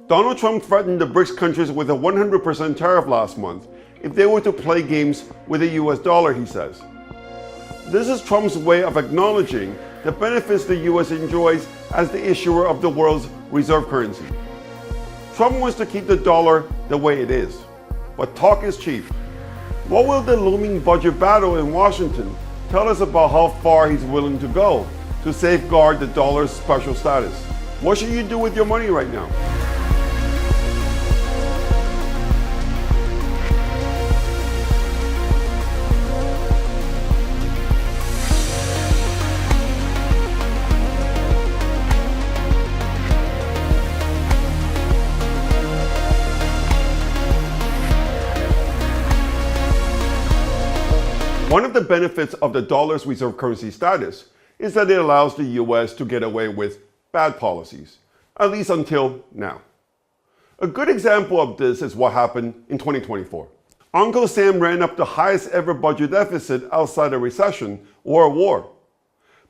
Donald Trump threatened the BRICS countries with a 100% tariff last month if they were to play games with the US dollar, he says. This is Trump's way of acknowledging the benefits the US enjoys as the issuer of the world's reserve currency. Trump wants to keep the dollar the way it is, but talk is cheap. What will the looming budget battle in Washington tell us about how far he's willing to go to safeguard the dollar's special status? What should you do with your money right now? One of the benefits of the dollar's reserve currency status is that it allows the US to get away with bad policies, at least until now. A good example of this is what happened in 2024. Uncle Sam ran up the highest ever budget deficit outside a recession or a war.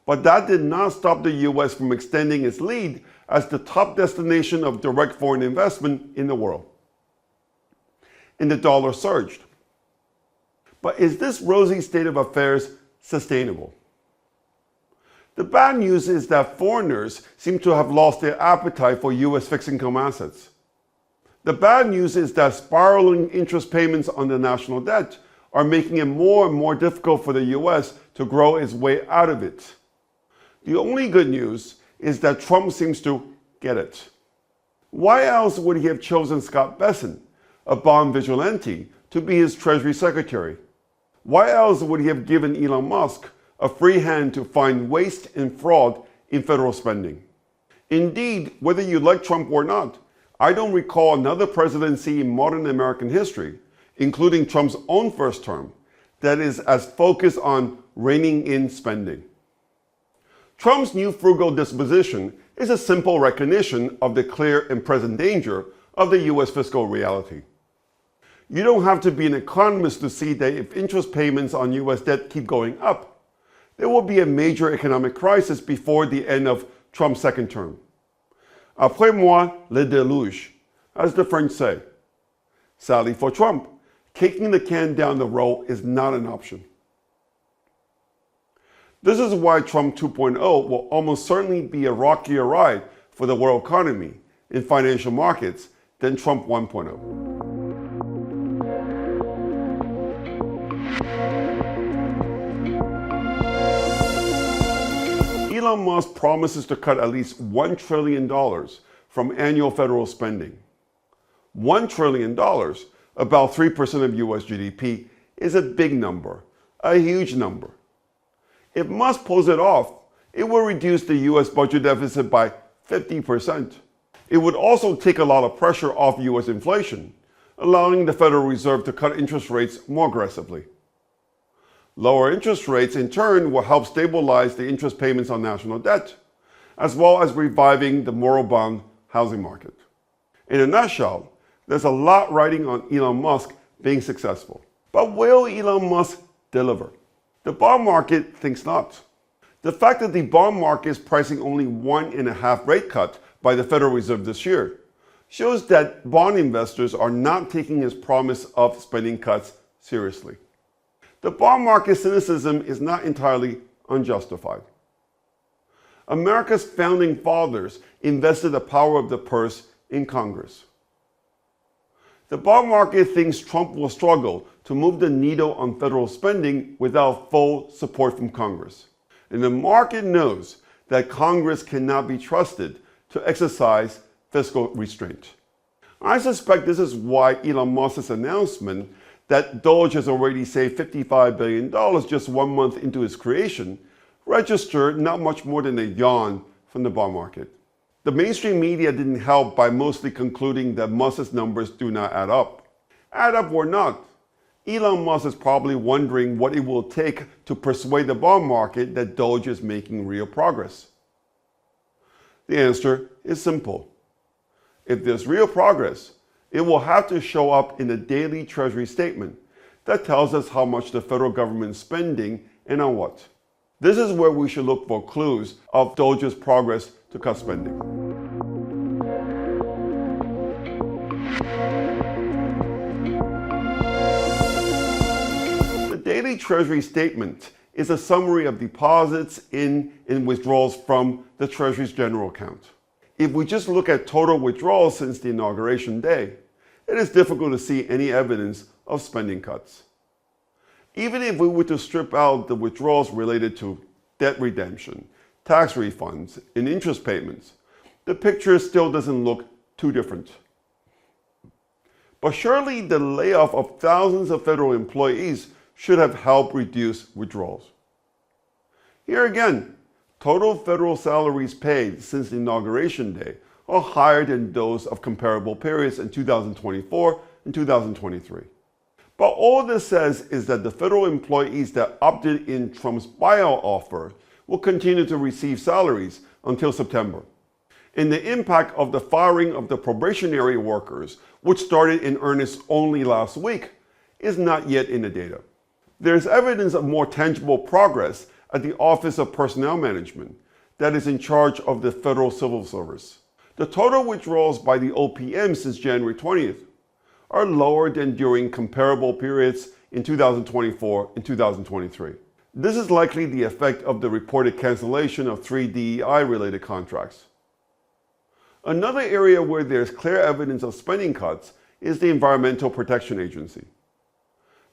But that did not stop the US from extending its lead as the top destination of direct foreign investment in the world. And the dollar surged. But is this rosy state of affairs sustainable? The bad news is that foreigners seem to have lost their appetite for US fixed income assets. The bad news is that spiraling interest payments on the national debt are making it more and more difficult for the US to grow its way out of it. The only good news is that Trump seems to get it. Why else would he have chosen Scott Bessent, a bond vigilante, to be his Treasury Secretary? Why else would he have given Elon Musk a free hand to find waste and fraud in federal spending? Indeed, whether you like Trump or not, I don't recall another presidency in modern American history, including Trump's own first term, that is as focused on reining in spending. Trump's new frugal disposition is a simple recognition of the clear and present danger of the US fiscal reality. You don't have to be an economist to see that if interest payments on US debt keep going up, there will be a major economic crisis before the end of Trump's second term. Après moi, le déluge, as the French say. Sadly for Trump, kicking the can down the road is not an option. This is why Trump 2.0 will almost certainly be a rockier ride for the world economy and financial markets than Trump 1.0. Elon Musk promises to cut at least $1 trillion from annual federal spending. $1 trillion, about 3% of US GDP, is a big number, a huge number. If Musk pulls it off, it will reduce the US budget deficit by 50%. It would also take a lot of pressure off US inflation, allowing the Federal Reserve to cut interest rates more aggressively. Lower interest rates, in turn, will help stabilize the interest payments on national debt, as well as reviving the moribund housing market. In a nutshell, there's a lot riding on Elon Musk being successful. But will Elon Musk deliver? The bond market thinks not. The fact that the bond market is pricing only 1.5 rate cut by the Federal Reserve this year shows that bond investors are not taking his promise of spending cuts seriously. The bond market cynicism is not entirely unjustified. America's founding fathers invested the power of the purse in Congress. The bond market thinks Trump will struggle to move the needle on federal spending without full support from Congress. And the market knows that Congress cannot be trusted to exercise fiscal restraint. I suspect this is why Elon Musk's announcement that Doge has already saved $55 billion just 1 month into its creation registered not much more than a yawn from the bond market. The mainstream media didn't help by mostly concluding that Musk's numbers do not add up. Add up or not, Elon Musk is probably wondering what it will take to persuade the bond market that Doge is making real progress. The answer is simple. If there's real progress, it will have to show up in the daily Treasury statement that tells us how much the federal government is spending and on what. This is where we should look for clues of Doge's progress to cut spending. daily Treasury statement is a summary of deposits in and withdrawals from the Treasury's general account. If we just look at total withdrawals since the inauguration day, it is difficult to see any evidence of spending cuts. Even if we were to strip out the withdrawals related to debt redemption, tax refunds, and interest payments, the picture still doesn't look too different. But surely the layoff of thousands of federal employees should have helped reduce withdrawals. Here again, total federal salaries paid since the inauguration day are higher than those of comparable periods in 2024 and 2023. But all this says is that the federal employees that opted in Trump's buyout offer will continue to receive salaries until September. And the impact of the firing of the probationary workers, which started in earnest only last week, is not yet in the data. There's evidence of more tangible progress at the Office of Personnel Management that is in charge of the Federal Civil Service. The total withdrawals by the OPM since January 20th are lower than during comparable periods in 2024 and 2023. This is likely the effect of the reported cancellation of 3 DEI-related contracts. Another area where there's clear evidence of spending cuts is the Environmental Protection Agency.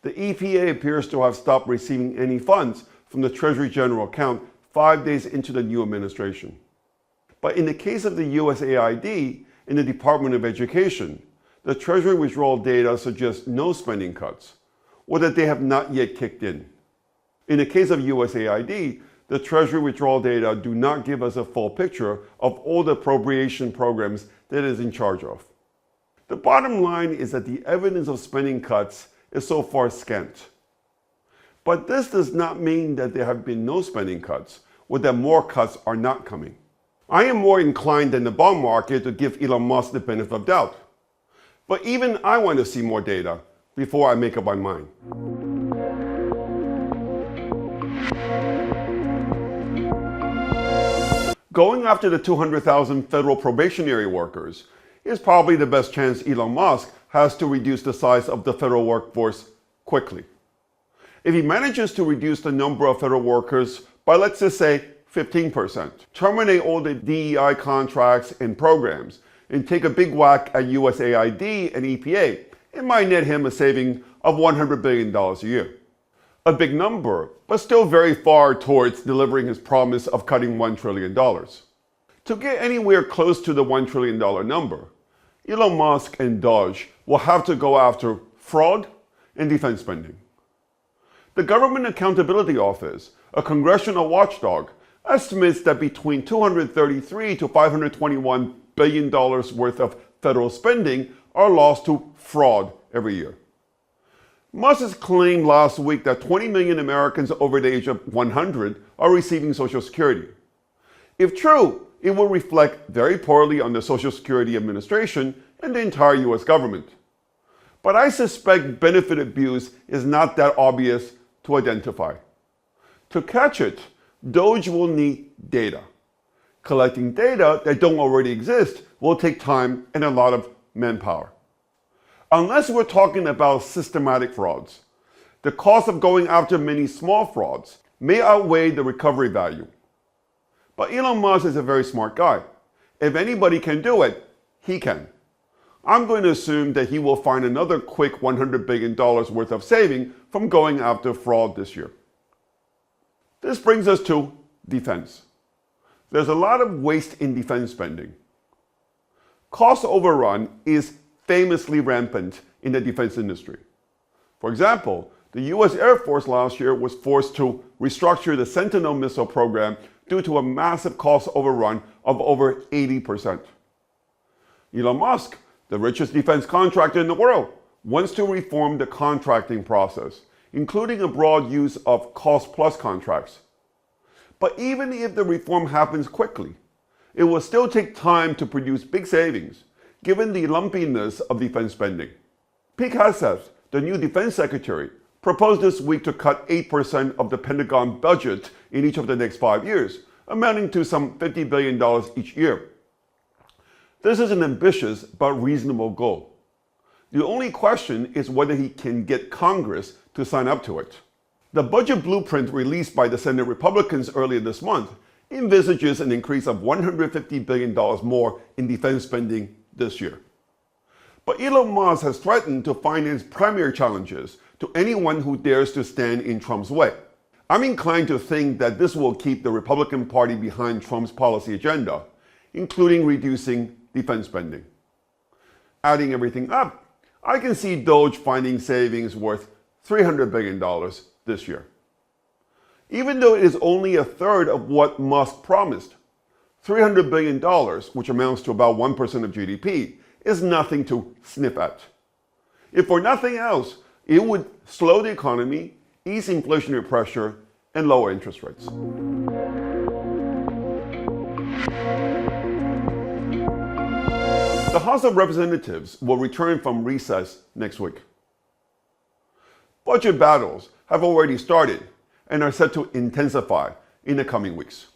The EPA appears to have stopped receiving any funds from the Treasury General account 5 days into the new administration. But in the case of the USAID and the Department of Education, the Treasury withdrawal data suggests no spending cuts, or that they have not yet kicked in. In the case of USAID, the Treasury withdrawal data do not give us a full picture of all the appropriation programs that it is in charge of. The bottom line is that the evidence of spending cuts is so far scant. But this does not mean that there have been no spending cuts, or that more cuts are not coming. I am more inclined than the bond market to give Elon Musk the benefit of doubt. But even I want to see more data before I make up my mind. Going after the 200,000 federal probationary workers is probably the best chance Elon Musk has to reduce the size of the federal workforce quickly. If he manages to reduce the number of federal workers by, let's just say, 15%, terminate all the DEI contracts and programs, and take a big whack at USAID and EPA, it might net him a saving of $100 billion a year. A big number, but still very far towards delivering his promise of cutting $1 trillion. To get anywhere close to the $1 trillion number, Elon Musk and Doge will have to go after fraud and defense spending. The Government Accountability Office, a congressional watchdog, estimates that between $233 to $521 billion worth of federal spending are lost to fraud every year. Musk's claimed last week that 20 million Americans over the age of 100 are receiving Social Security. If true, it will reflect very poorly on the Social Security Administration and the entire US government. But I suspect benefit abuse is not that obvious to identify. To catch it, Doge will need data. Collecting data that don't already exist will take time and a lot of manpower. Unless we're talking about systematic frauds, the cost of going after many small frauds may outweigh the recovery value. But Elon Musk is a very smart guy. If anybody can do it, he can. I'm going to assume that he will find another quick $100 billion worth of saving from going after fraud this year. This brings us to defense. There's a lot of waste in defense spending. Cost overrun is famously rampant in the defense industry. For example, the US Air Force last year was forced to restructure the Sentinel missile program due to a massive cost overrun of over 80%. Elon Musk, the richest defense contractor in the world, wants to reform the contracting process, including a broad use of cost-plus contracts. But even if the reform happens quickly, it will still take time to produce big savings, given the lumpiness of defense spending. Pete Hegseth, the new defense secretary, proposed this week to cut 8% of the Pentagon budget in each of the next 5 years, amounting to some $50 billion each year. This is an ambitious but reasonable goal. The only question is whether he can get Congress to sign up to it. The budget blueprint released by the Senate Republicans earlier this month envisages an increase of $150 billion more in defense spending this year. But Elon Musk has threatened to finance primary challenges to anyone who dares to stand in Trump's way. I'm inclined to think that this will keep the Republican Party behind Trump's policy agenda, including reducing defense spending. Adding everything up, I can see Doge finding savings worth $300 billion this year. Even though it is only a third of what Musk promised, $300 billion, which amounts to about 1% of GDP, is nothing to sniff at. If for nothing else, it would slow the economy, ease inflationary pressure, and lower interest rates. The House of Representatives will return from recess next week. Budget battles have already started and are set to intensify in the coming weeks.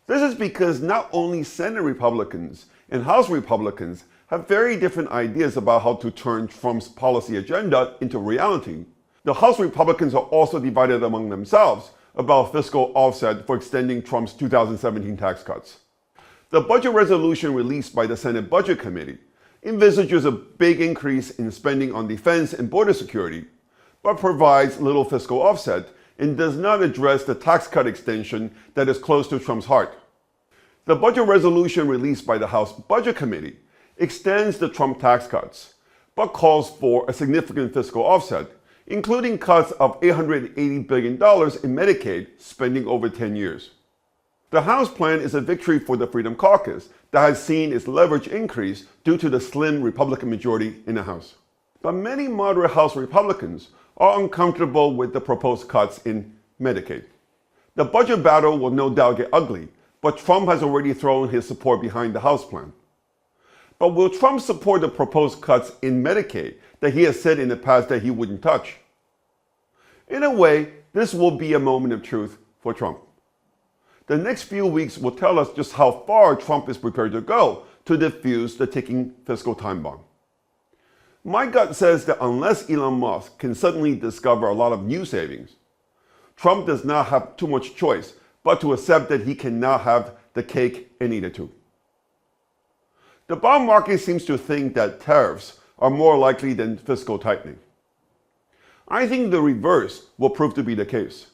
This is because not only Senate Republicans and House Republicans have very different ideas about how to turn Trump's policy agenda into reality, the House Republicans are also divided among themselves about fiscal offset for extending Trump's 2017 tax cuts. The budget resolution released by the Senate Budget Committee envisages a big increase in spending on defense and border security, but provides little fiscal offset and does not address the tax cut extension that is close to Trump's heart. The budget resolution released by the House Budget Committee extends the Trump tax cuts, but calls for a significant fiscal offset, including cuts of $880 billion in Medicaid spending over 10 years. The House plan is a victory for the Freedom Caucus that has seen its leverage increase due to the slim Republican majority in the House. But many moderate House Republicans are uncomfortable with the proposed cuts in Medicaid. The budget battle will no doubt get ugly, but Trump has already thrown his support behind the House plan. But will Trump support the proposed cuts in Medicaid that he has said in the past that he wouldn't touch? In a way, this will be a moment of truth for Trump. The next few weeks will tell us just how far Trump is prepared to go to defuse the ticking fiscal time bomb. My gut says that unless Elon Musk can suddenly discover a lot of new savings, Trump does not have too much choice but to accept that he cannot have the cake and eat it too. The bond market seems to think that tariffs are more likely than fiscal tightening. I think the reverse will prove to be the case.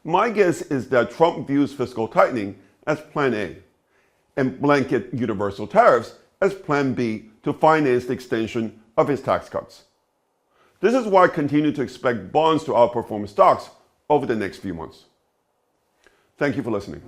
My guess is that Trump views fiscal tightening as Plan A and blanket universal tariffs as Plan B to finance the extension of his tax cuts. This is why I continue to expect bonds to outperform stocks over the next few months. Thank you for listening.